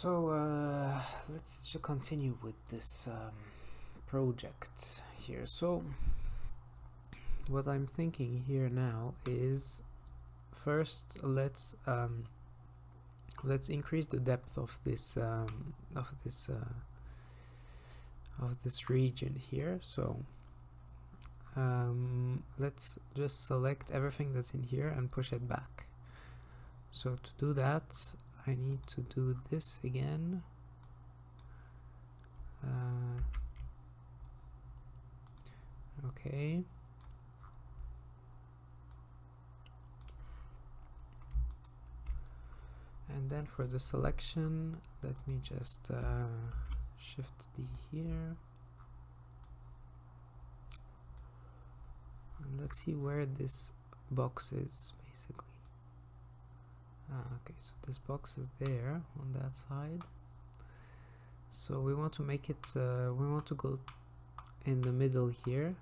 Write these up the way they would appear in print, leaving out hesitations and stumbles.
Let's continue with this project here. So what I'm thinking here now is, first let's increase the depth of this region here. So let's just select everything that's in here and push it back. So to do that, I need to do this again. Okay. And then for the selection, let me just Shift D here. And let's see where this box is, basically. Okay, so this box is there on that side. So we want to make it, we want to go in the middle here.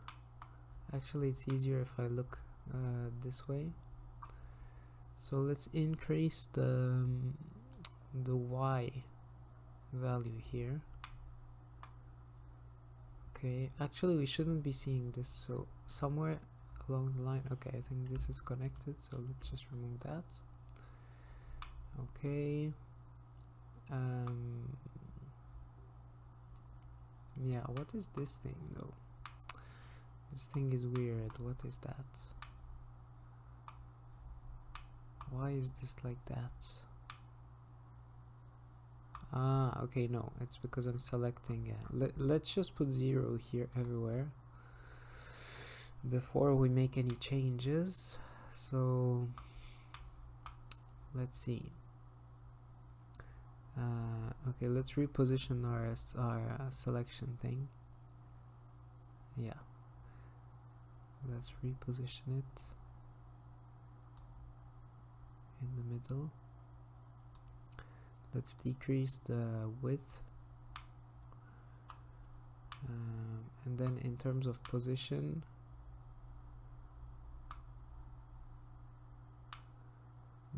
Actually, it's easier if I look this way. So let's increase the Y value here. Okay, actually we shouldn't be seeing this, so somewhere along the line. Okay, I think this is connected, so let's just remove that. Okay. Yeah, what is this thing though? This thing is weird. What is that? Why is this like that? Ah, okay, no, it's because I'm selecting let's just put 0 here everywhere before we make any changes. So let's see. Okay, let's reposition our selection thing. Yeah, let's reposition it in the middle. Let's decrease the width, and then in terms of position,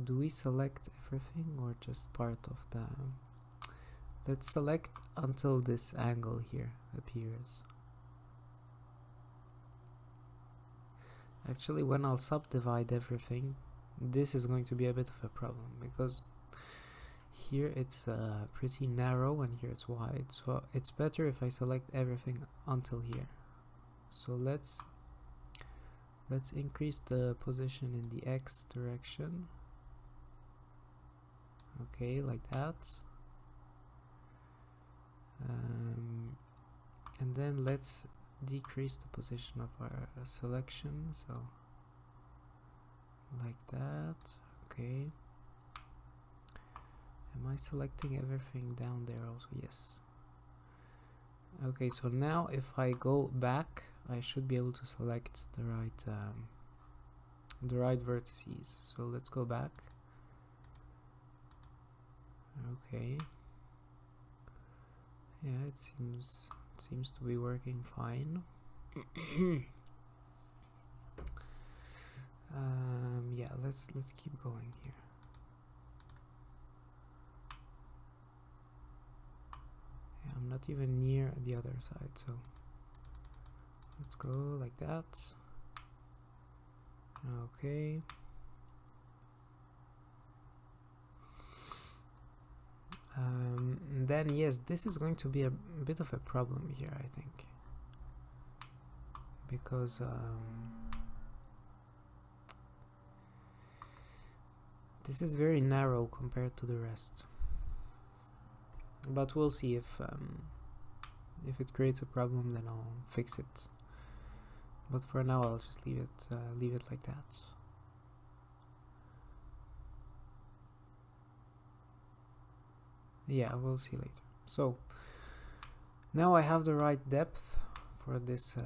do we select everything or just part of the... Let's select until this angle here appears. Actually, when I'll subdivide everything, this is going to be a bit of a problem, because here it's pretty narrow and here it's wide, so it's better if I select everything until here. So let's increase the position in the X direction. Okay, like that. And then let's decrease the position of our selection, so like that. Okay. Am I selecting everything down there also? Yes. Okay, so now if I go back, I should be able to select the right vertices. So let's go back. Okay. Yeah, it seems to be working fine. Yeah, let's keep going here. Yeah, I'm not even near the other side, so let's go like that. Okay. Then yes, this is going to be a bit of a problem here, I think, because this is very narrow compared to the rest. But we'll see if it creates a problem, then I'll fix it. But for now, I'll just leave it like that. Yeah, we'll see later. So now I have the right depth for this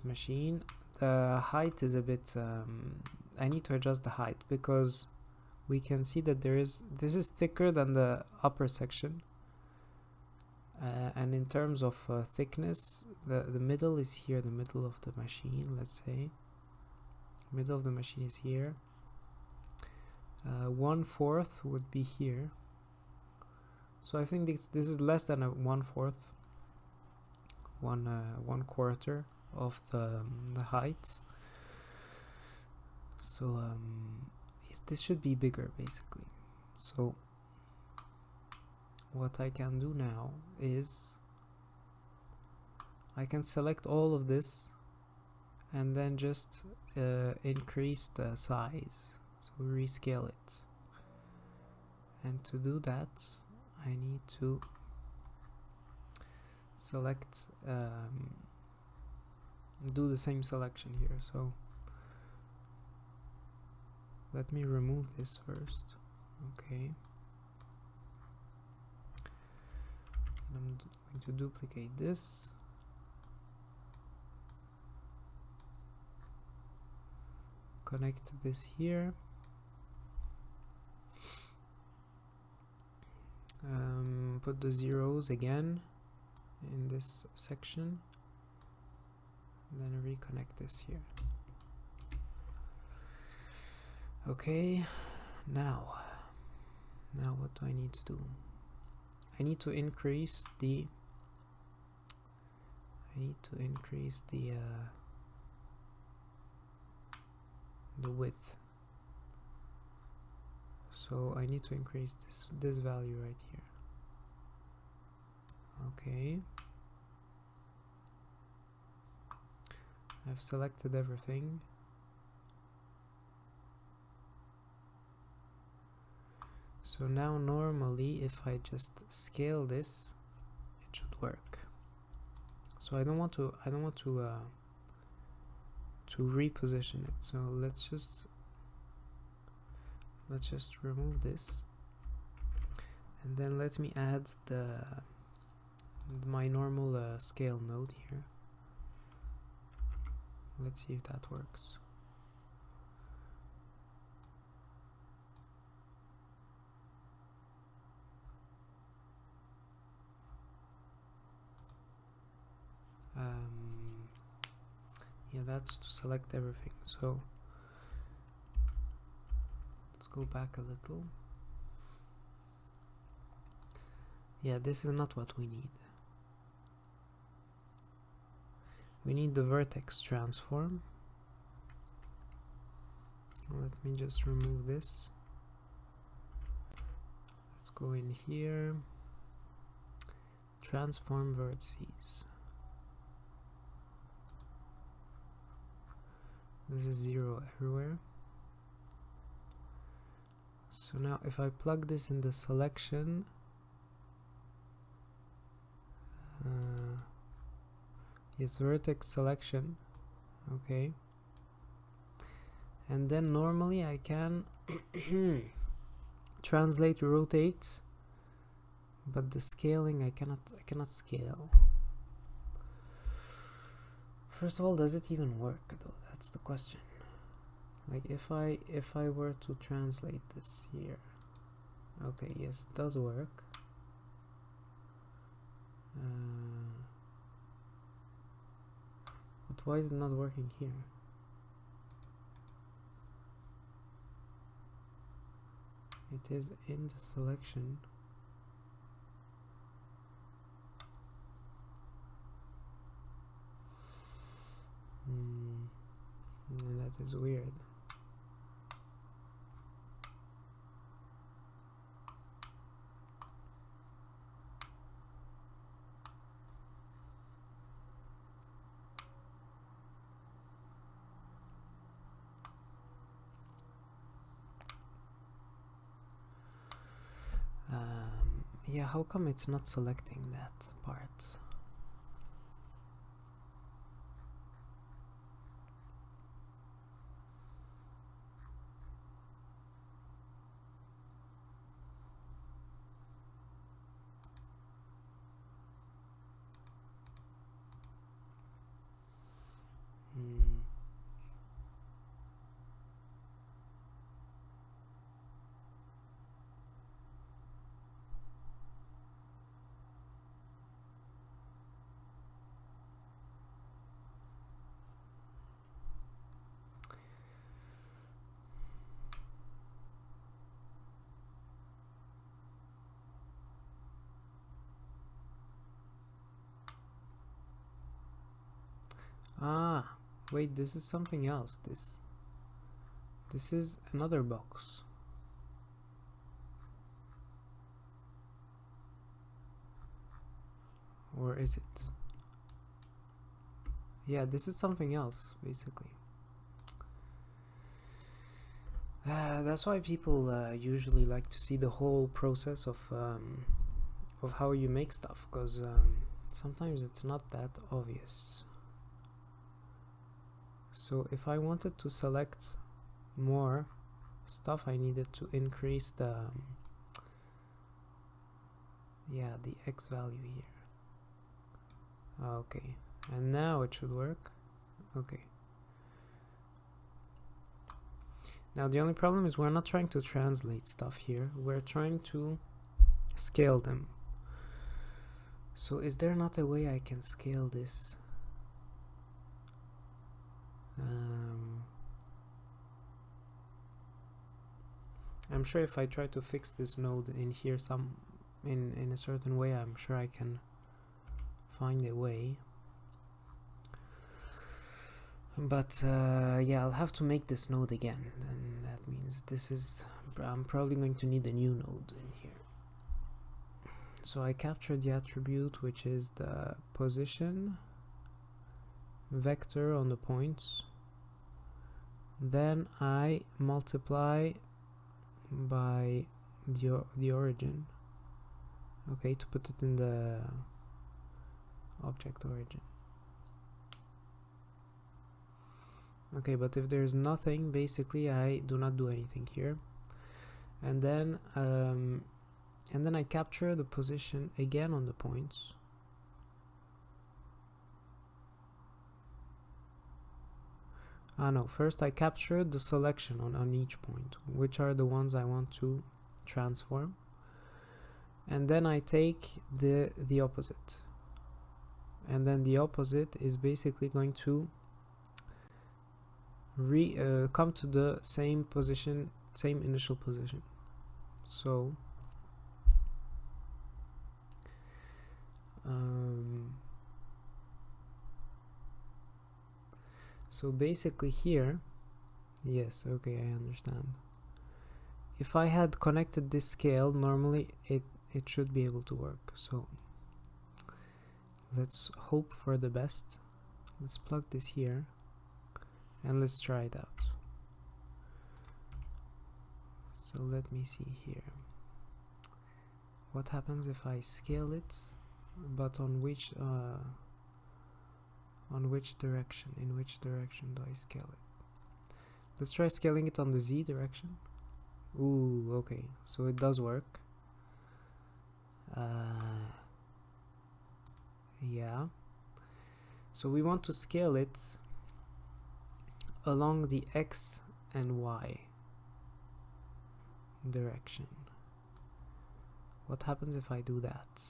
machine. The height is a bit I need to adjust the height, because we can see that this is thicker than the upper section, and in terms of thickness, the middle is here, the middle of the machine, let's say middle of the machine is here. 1/4 would be here. So I think this is less than a 1/4, one quarter of the height. So this should be bigger basically. So what I can do now is I can select all of this and then just increase the size, so rescale it. And to do that I need to select do the same selection here. So let me remove this first. Okay, and I'm going to duplicate this, connect this here, put the zeros again in this section, and then reconnect this here. Okay, now what do I need to do? I need to increase the width. So I need to increase this value right here. Okay, I've selected everything. So now normally if I just scale this, it should work. So I don't want to reposition it. So let's just remove this, and then let me add my normal scale node here. Let's see if that works. Yeah, that's to select everything. So let's go back a little. Yeah, this is not what we need. We need the vertex transform. Let me just remove this. Let's go in here, transform vertices. This is 0 everywhere. So now if I plug this in the selection, yes, vertex selection, okay, and then normally I can translate rotate, but the scaling I cannot scale. First of all, does it even work though? That's the question. Like if I were to translate this here, okay, yes, it does work. But why is it not working here? It is in the selection. That is weird. Yeah, how come it's not selecting that part? Ah, wait, this is something else. This is another box. Or is it? Yeah, this is something else, basically. That's why people usually like to see the whole process of how you make stuff, because sometimes it's not that obvious. So if I wanted to select more stuff, I needed to increase the the X value here. Okay, and now it should work. Okay. Now the only problem is we're not trying to translate stuff here, we're trying to scale them. So is there not a way I can scale this? I'm sure if I try to fix this node in here in a certain way, I'm sure I can find a way. But yeah, I'll have to make this node again, and that means I'm probably going to need a new node in here. So I captured the attribute, which is the position vector on the points. Then I multiply by the origin, okay, to put it in the object origin. Okay, but if there's nothing, basically I do not do anything here. And then I capture the position again on the points. No, first I captured the selection on each point, which are the ones I want to transform. And then I take the opposite. And then the opposite is basically going to come to the same position, same initial position. So so basically here, yes, okay, I understand. If I had connected this scale, normally it should be able to work. So let's hope for the best. Let's plug this here and let's try it out. So let me see here. What happens if I scale it, but on which direction? In which direction do I scale it? Let's try scaling it on the Z direction. Ooh, okay, so it does work. Yeah. So we want to scale it along the X and Y direction. What happens if I do that?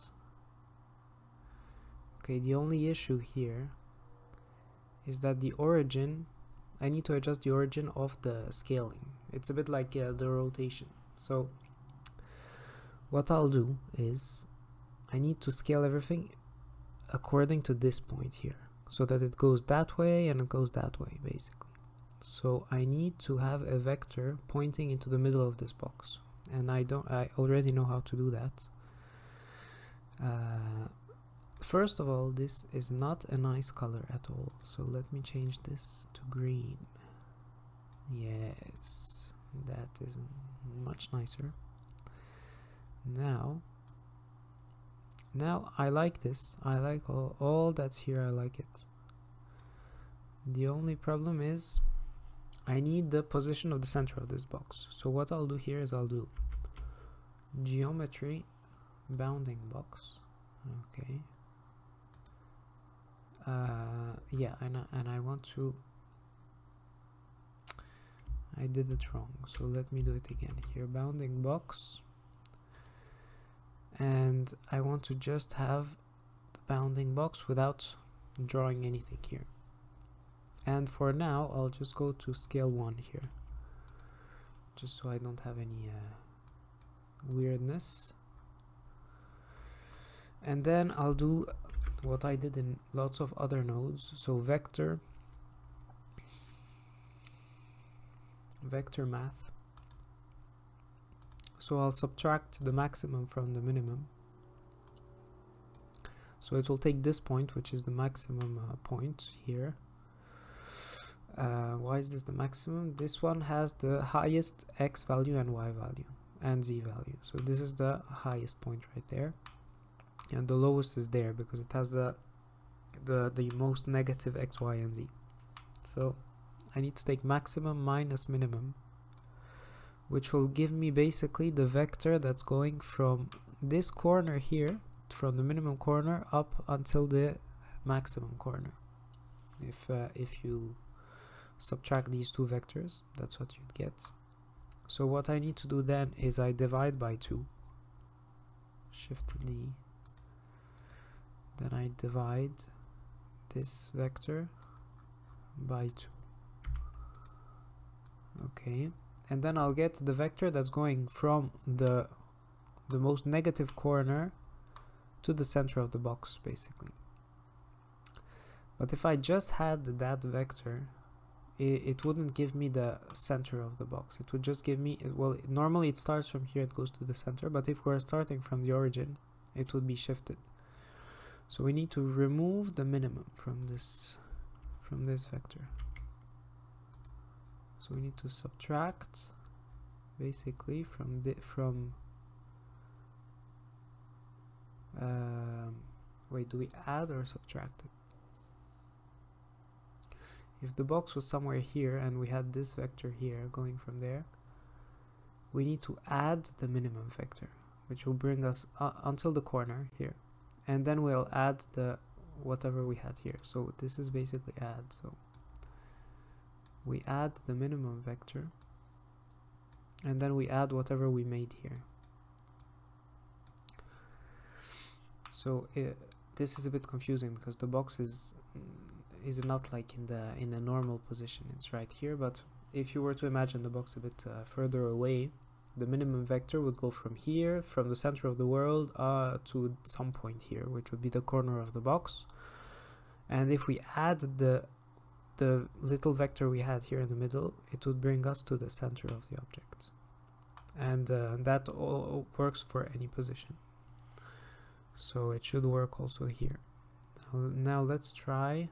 Okay, the only issue here is that the origin, I need to adjust the origin of the scaling. It's a bit like the rotation. So what I'll do is I need to scale everything according to this point here, so that it goes that way and it goes that way, basically. So I need to have a vector pointing into the middle of this box, and I already know how to do that. First of all, this is not a nice color at all, so let me change this to green. Yes, that is much nicer. Now I like this. I like all that's here. I like it. The only problem is I need the position of the center of this box. So what I'll do here is I'll do geometry bounding box. Okay. Yeah, and I want to. I did it wrong, so let me do it again here. Bounding box. And I want to just have the bounding box without drawing anything here. And for now, I'll just go to scale 1 here, just so I don't have any weirdness. And then I'll do what I did in lots of other nodes. So vector math. So I'll subtract the maximum from the minimum. So it will take this point, which is the maximum point here. Why is this the maximum? This one has the highest x value and y value and z value. So this is the highest point right there, and the lowest is there because it has the most negative x, y, and z. So I need to take maximum minus minimum, which will give me basically the vector that's going from this corner here, from the minimum corner up until the maximum corner. If you subtract these two vectors, that's what you'd get. So what I need to do then is I divide by 2, Shift D, then I divide this vector by 2. Okay, and then I'll get the vector that's going from the most negative corner to the center of the box, basically. But if I just had that vector, it wouldn't give me the center of the box. It would just give me, well, normally it starts from here, it goes to the center, but if we're starting from the origin, it would be shifted. So we need to remove the minimum from this vector. So we need to subtract basically wait, do we add or subtract it? If the box was somewhere here and we had this vector here going from there, we need to add the minimum vector, which will bring us until the corner here, and then we'll add the whatever we had here. So this is basically add. So we add the minimum vector, and then we add whatever we made here. So this is a bit confusing because the box is not like in a normal position. It's right here, but if you were to imagine the box a bit further away, the minimum vector would go from here, from the center of the world, to some point here, which would be the corner of the box. And if we add the little vector we had here in the middle, it would bring us to the center of the object. And that all works for any position. So it should work also here. Now let's try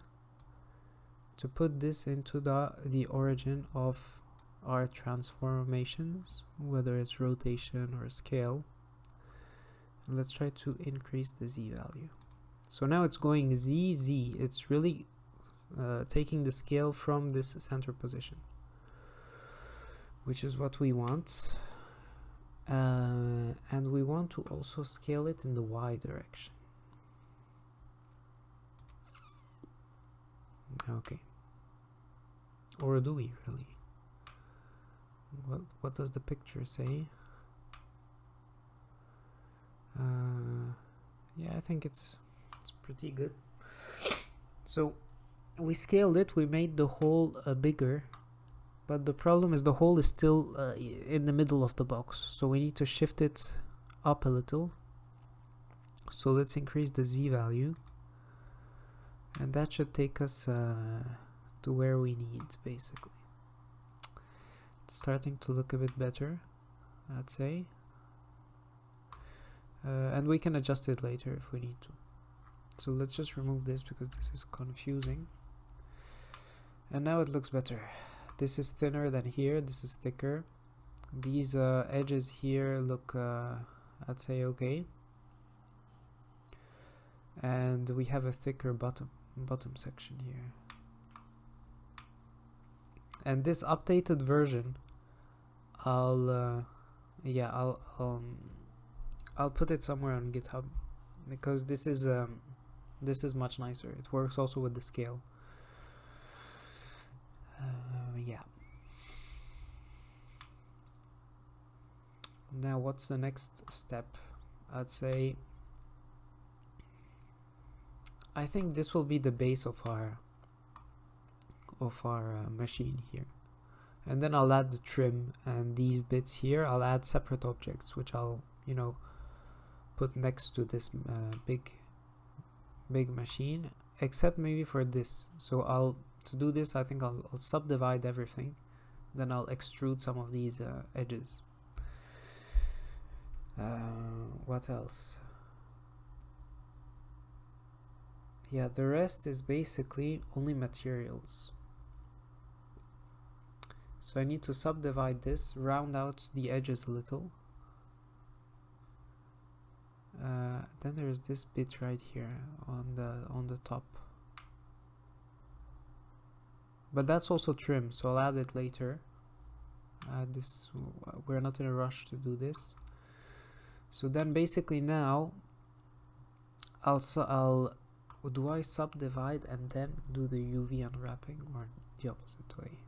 to put this into the origin of our transformations, whether it's rotation or scale. And let's try to increase the z value. So now it's going z, z. It's really taking the scale from this center position, which is what we want. And we want to also scale it in the y direction. Okay. Or do we really? What does the picture say? Yeah, I think it's pretty good. So we scaled it, we made the hole bigger, but the problem is the hole is still in the middle of the box, so we need to shift it up a little. So let's increase the z value, and that should take us to where we need, basically. It's starting to look a bit better, I'd say. And we can adjust it later if we need to. So let's just remove this because this is confusing. And now it looks better. This is thinner than here, this is thicker. These edges here look, I'd say, okay. And we have a thicker bottom section here. And this updated version, I'll put it somewhere on GitHub, because this is much nicer. It works also with the scale. Yeah. Now what's the next step? I'd say I think this will be the base of our machine here, and then I'll add the trim, and these bits here I'll add separate objects which I'll put next to this big big machine, except maybe for this. So to do this, I think I'll subdivide everything, then I'll extrude some of these edges. What else? Yeah, the rest is basically only materials. So I need to subdivide this, round out the edges a little. Then there's this bit right here on the top, but that's also trim, so I'll add it later. This, we're not in a rush to do this. So then basically now do I subdivide and then do the UV unwrapping, or the opposite way?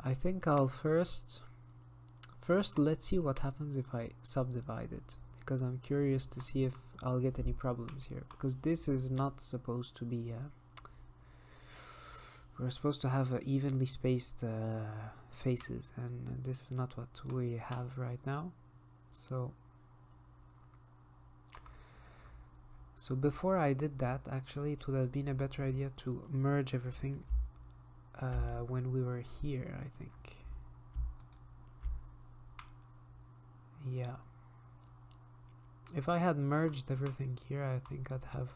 I think I'll first let's see what happens if I subdivide it, because I'm curious to see if I'll get any problems here, because this is not supposed to be we're supposed to have evenly spaced faces, and this is not what we have right now. So before I did that, actually it would have been a better idea to merge everything when we were here, I think. Yeah, if I had merged everything here, I think I'd have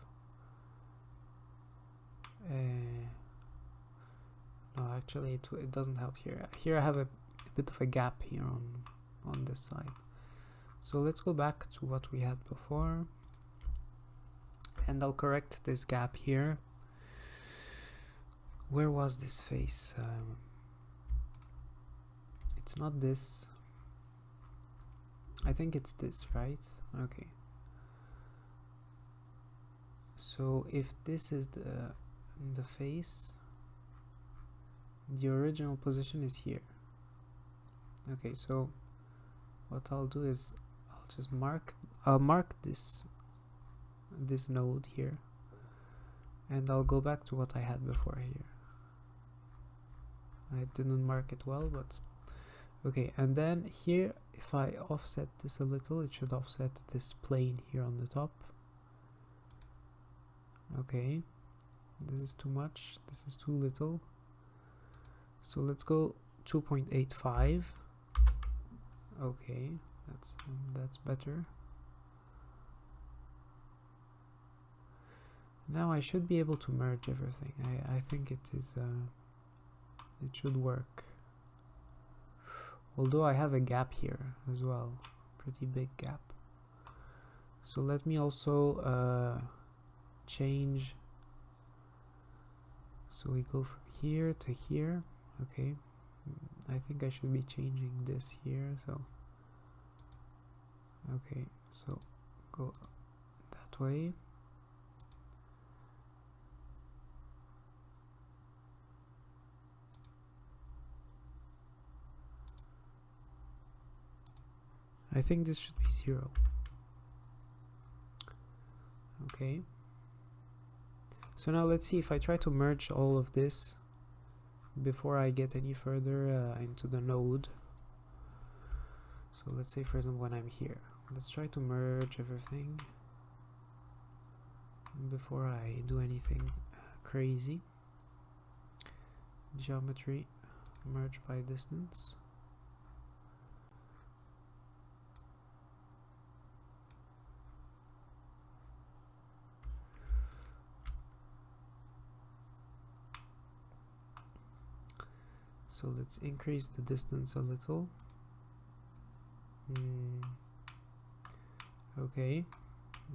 no, actually it doesn't help here. Here I have a bit of a gap here on this side. So let's go back to what we had before, and I'll correct this gap here. Where was this face? It's not this. I think it's this, right? Okay. So if this is the face, the original position is here. Okay, so what I'll do is I'll mark this node here, and I'll go back to what I had before here. I didn't mark it well, but okay. And then here, if I offset this a little, it should offset this plane here on the top. Okay, this is too much, this is too little. So let's go 2.85. Okay, that's better. Now I should be able to merge everything. I think it is it should work. Although I have a gap here as well, pretty big gap. So let me also change. So we go from here to here. Okay, I think I should be changing this here. So okay, so go that way. I think this should be 0. Okay. So now let's see if I try to merge all of this before I get any further into the node. So let's say, for example, when I'm here, let's try to merge everything before I do anything crazy. Geometry, merge by distance. So let's increase the distance a little. Okay,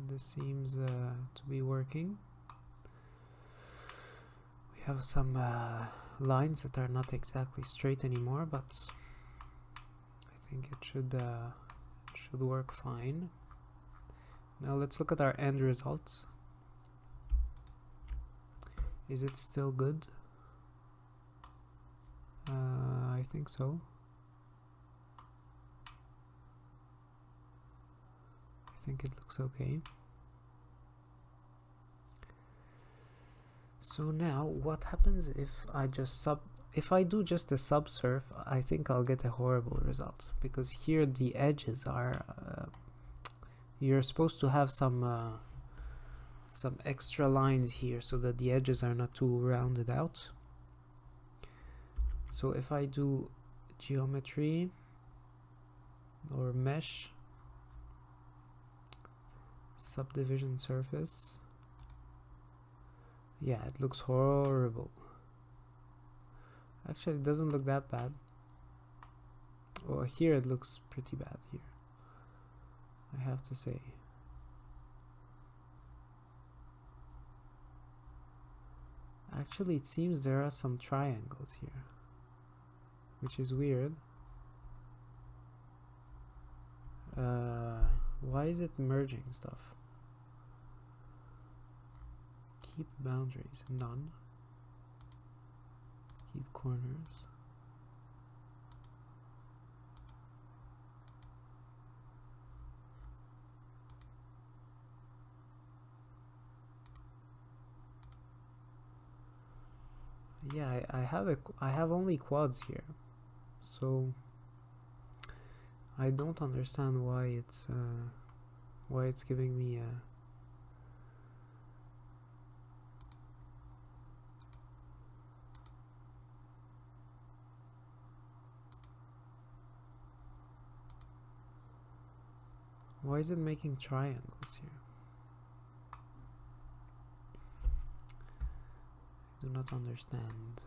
this seems to be working. We have some lines that are not exactly straight anymore, but I think it should work fine. Now let's look at our end results. Is it still good? I think so. I think it looks okay. So now what happens if I just if I do just a subsurf? I think I'll get a horrible result, because here the edges are you're supposed to have some extra lines here so that the edges are not too rounded out. So if I do geometry or mesh, subdivision surface, yeah, it looks horrible. Actually, it doesn't look that bad. Well, here it looks pretty bad here, I have to say. Actually, it seems there are some triangles here, which is weird. Why is it merging stuff? Keep boundaries, none. Keep corners. Yeah, I have only quads here, so I don't understand why it's giving me a why is it making triangles here? I do not understand.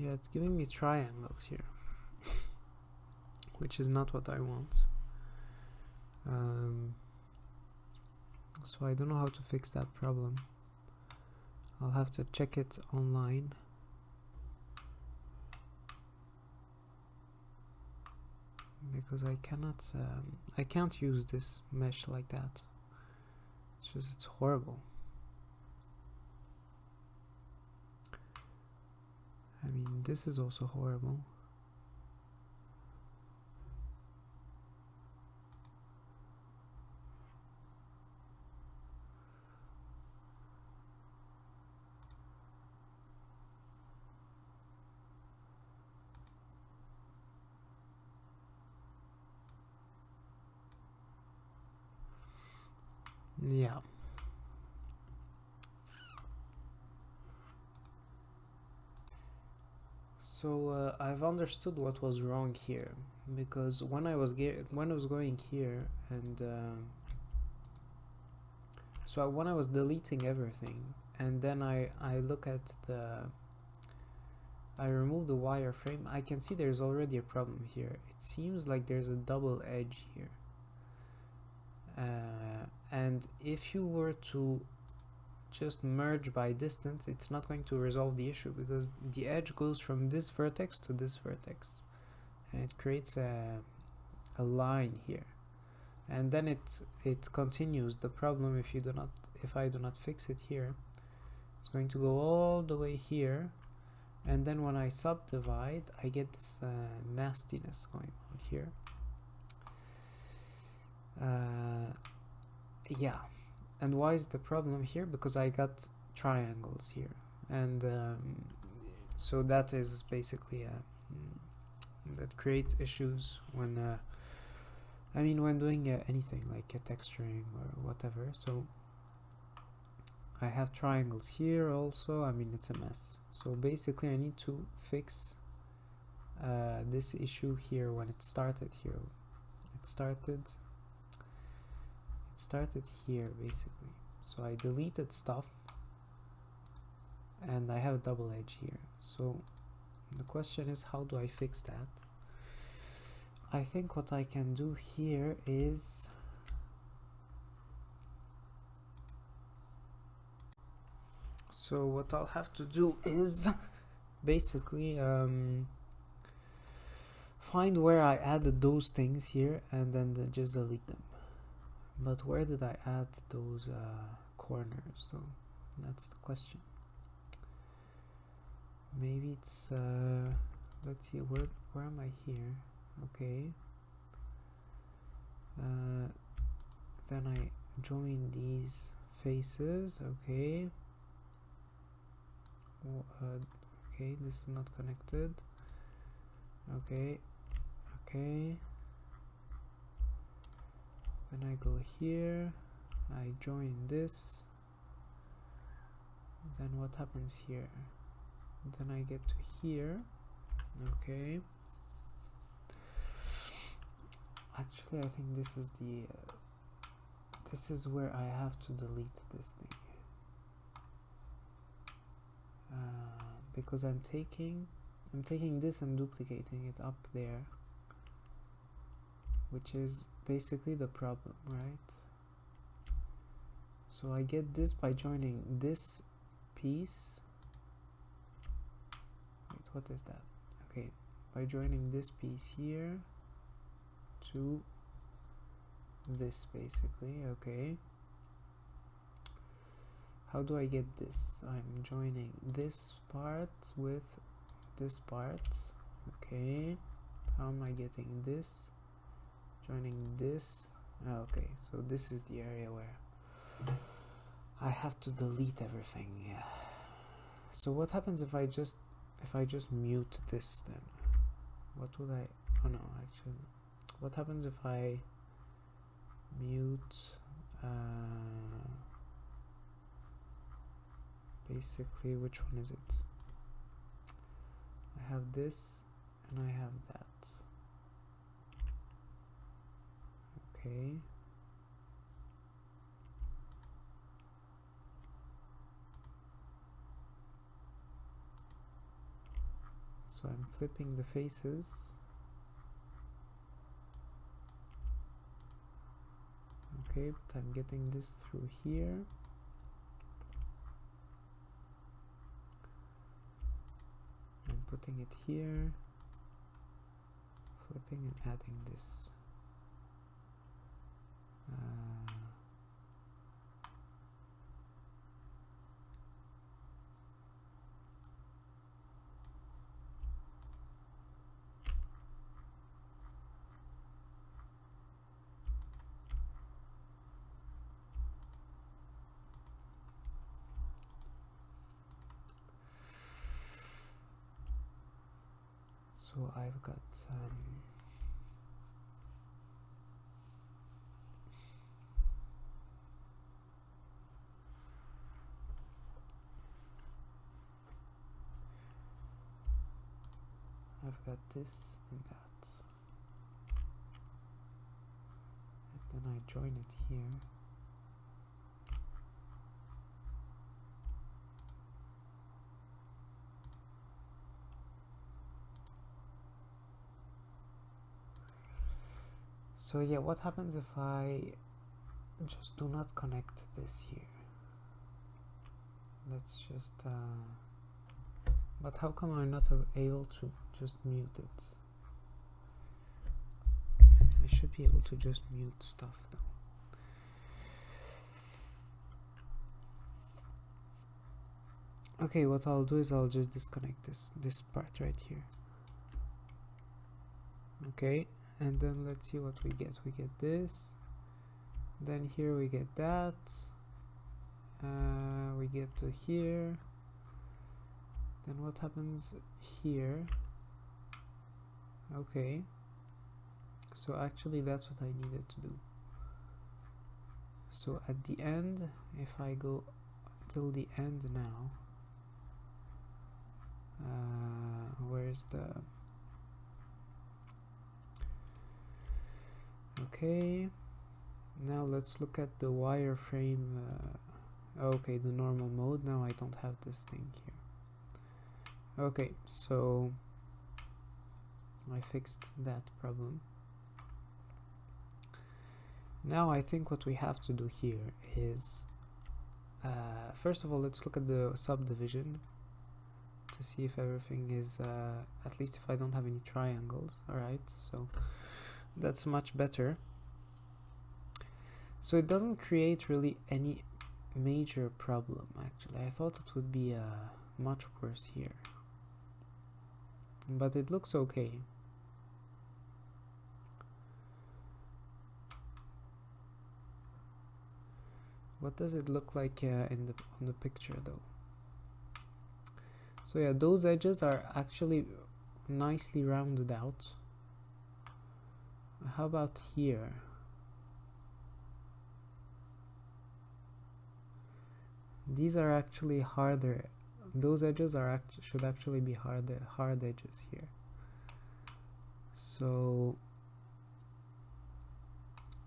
Yeah, it's giving me triangles here, which is not what I want. So I don't know how to fix that problem. I'll have to check it online. Because I can't use this mesh like that. It's horrible. I mean, this is also horrible. Yeah. So I've understood what was wrong here, because when I was going here and so when I was deleting everything and then I look at I remove the wireframe, I can see there's already a problem here. It seems like there's a double edge here, and if you were to just merge by distance, it's not going to resolve the issue, because the edge goes from this vertex to this vertex and it creates a line here, and then it continues. The problem, if I do not fix it here, it's going to go all the way here, and then when I subdivide I get this nastiness going on here. Yeah. And why is the problem here? Because I got triangles here, and so that is basically that creates issues when I mean when doing anything like texturing or whatever. So I have triangles here also. I mean, it's a mess. So basically I need to fix this issue here when it started here. It started here basically. So I deleted stuff and I have a double edge here. So the question is, how do I fix that? I think what I can do here is so what I'll have to do is basically find where I added those things here and then just delete them. But where did I add those corners though? That's the question. Maybe it's let's see, where am I here? Okay, then I join these faces. Okay, okay, this is not connected. Okay, okay, then I go here, I join this, then what happens here? Then I get to here. Okay, actually I think this is the this is where I have to delete this thing, because I'm taking this and duplicating it up there, which is basically the problem, right? So I get this by joining this piece. Wait, what is that? Okay, by joining this piece here to this, basically. Okay, how do I get this? I'm joining this part with this part. Okay, how am I getting this? Joining this. Okay, so this is the area where I have to delete everything. Yeah. So what happens if I just mute this then? What would I? Oh no, actually, what happens if I mute? Basically, which one is it? I have this and I have that. Okay. So I'm flipping the faces. Okay, but I'm getting this through here. I'm putting it here, flipping and adding this. So I've got this and that, and then I join it here. So yeah, what happens if I just do not connect this here? Let's just but how come I'm not able to just mute it? I should be able to just mute stuff though. Okay, what I'll do is I'll just disconnect this part right here. Okay, and then let's see what we get. We get this, then here we get that, we get to here, then what happens here? Okay, so actually that's what I needed to do. So at the end, if I go till the end now, where's the okay, now let's look at the wireframe Okay, the normal mode. Now I don't have this thing here. Okay, so I fixed that problem. Now I think what we have to do here is first of all, let's look at the subdivision to see if everything is at least if I don't have any triangles. Alright, so that's much better. So it doesn't create really any major problem actually. I thought it would be much worse here, but it looks okay. What does it look like on the picture though? So yeah, those edges are actually nicely rounded out. How about here? These are actually harder. Those edges are should actually be hard edges here. So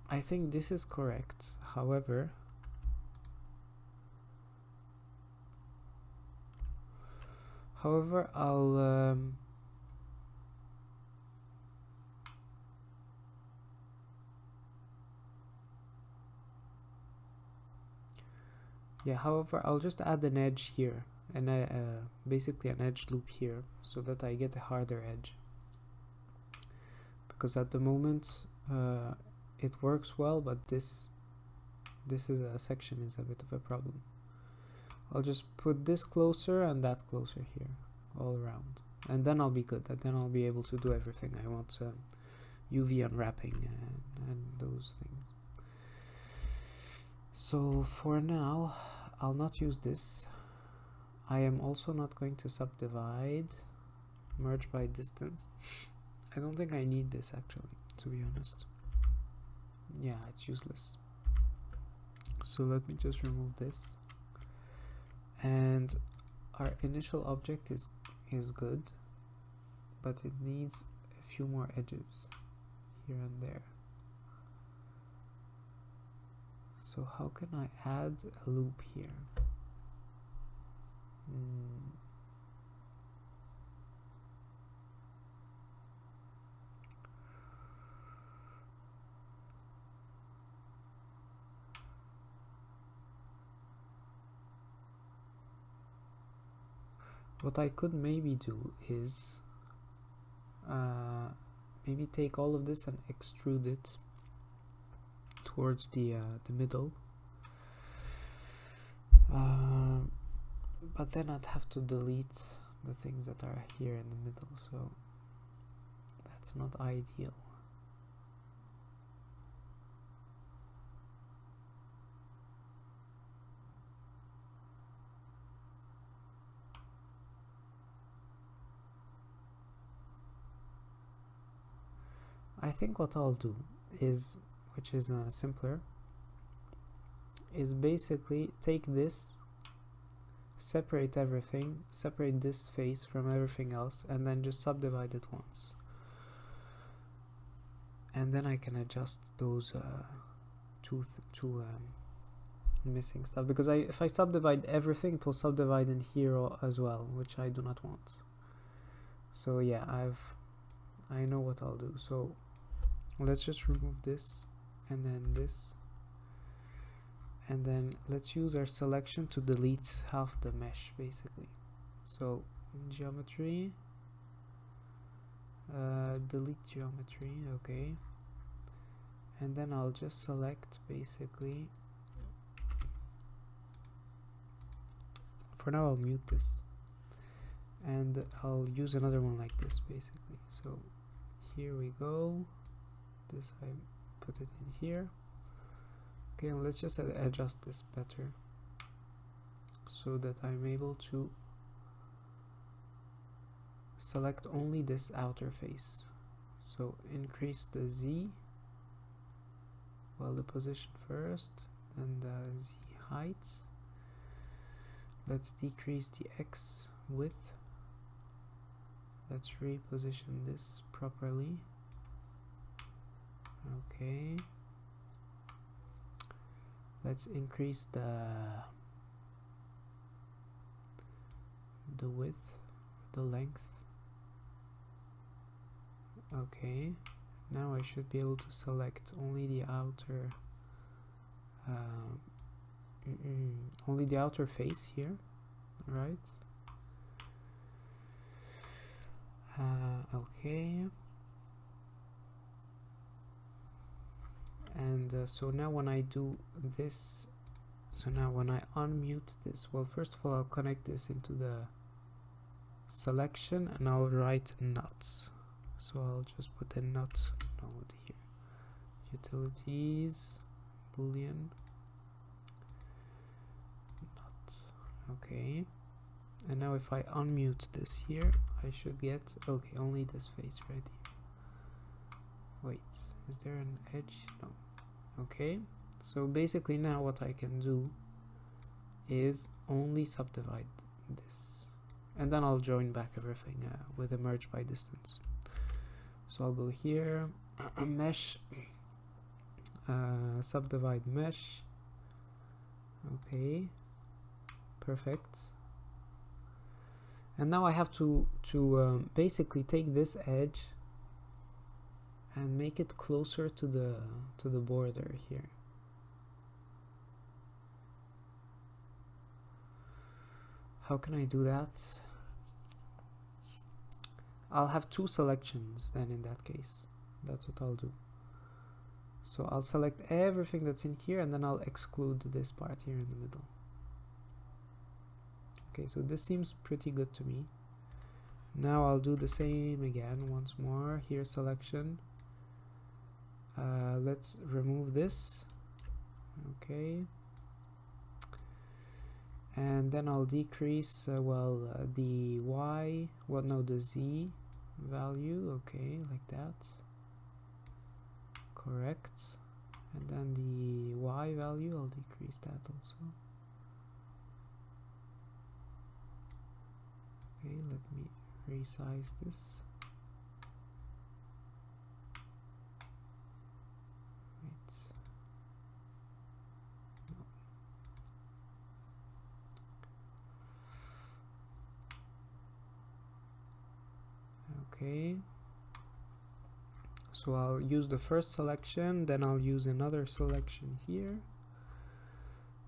I think this is correct. However, I'll yeah, however, I'll just add an edge here, and basically an edge loop here, so that I get a harder edge. Because at the moment, it works well, but this is a section is a bit of a problem. I'll just put this closer and that closer here, all around, and then I'll be good. And then I'll be able to do everything I want, UV unwrapping and those things. So for now, I'll not use this. I am also not going to subdivide, merge by distance. I don't think I need this actually, to be honest. Yeah, it's useless. So let me just remove this. And our initial object is good, but it needs a few more edges here and there. So how can I add a loop here? What I could maybe do is maybe take all of this and extrude it towards the middle, but then I'd have to delete the things that are here in the middle, so that's not ideal. I think what I'll do is, which is simpler, is basically take this, separate everything, separate this face from everything else, and then just subdivide it once. And then I can adjust those two missing stuff, because if I subdivide everything, it will subdivide in here as well, which I do not want. So yeah, I know what I'll do. So let's just remove this, and then this, and then let's use our selection to delete half the mesh basically. So in geometry, delete geometry, okay, and then I'll just select basically, for now I'll mute this, and I'll use another one like this basically. So here we go, this I put it in here. Okay, and let's just adjust this better so that I'm able to select only this outer face. So increase the Z, well, the position first, then the Z height. Let's decrease the X width. Let's reposition this properly. Okay. Let's increase the the width, the length. Okay, now I should be able to select only the outer only the outer face here, right? Okay, and so now when I do this, so now when I unmute this, well, first of all I'll connect this into the selection and I'll write nuts. So I'll just put a nut node here. Utilities, boolean, nut. Okay. And now if I unmute this here, I should get, okay, only this face right here. Wait, is there an edge? No. Okay. So basically now what I can do is only subdivide this. And then I'll join back everything with a merge by distance. So I'll go here, mesh, subdivide mesh. Okay, perfect. And now I have to basically take this edge and make it closer to the border here. How can I do that? I'll have two selections then in that case. That's what I'll do. So I'll select everything that's in here and then I'll exclude this part here in the middle. Okay, so this seems pretty good to me. Now I'll do the same again once more. Here, selection. Let's remove this. Okay. And then I'll decrease, the Y, the Z value, okay, like that. Correct. And then the Y value, I'll decrease that also. Okay, let me resize this. Wait. No. Okay. So I'll use the first selection, then I'll use another selection here,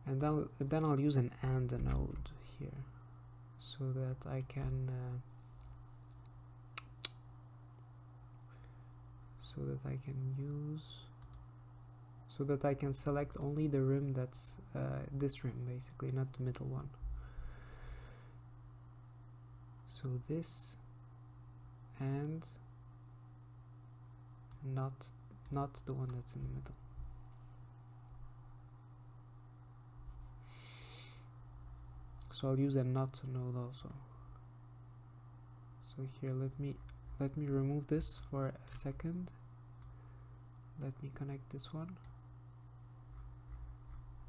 and then I'll use an AND node here, so that I can select only the rim that's this rim, basically, not the middle one. So this, and not the one that's in the middle. So I'll use a not node also. So here, let me remove this for a second. Let me connect this one,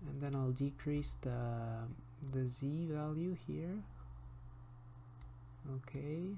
and then I'll decrease the Z value here. Okay.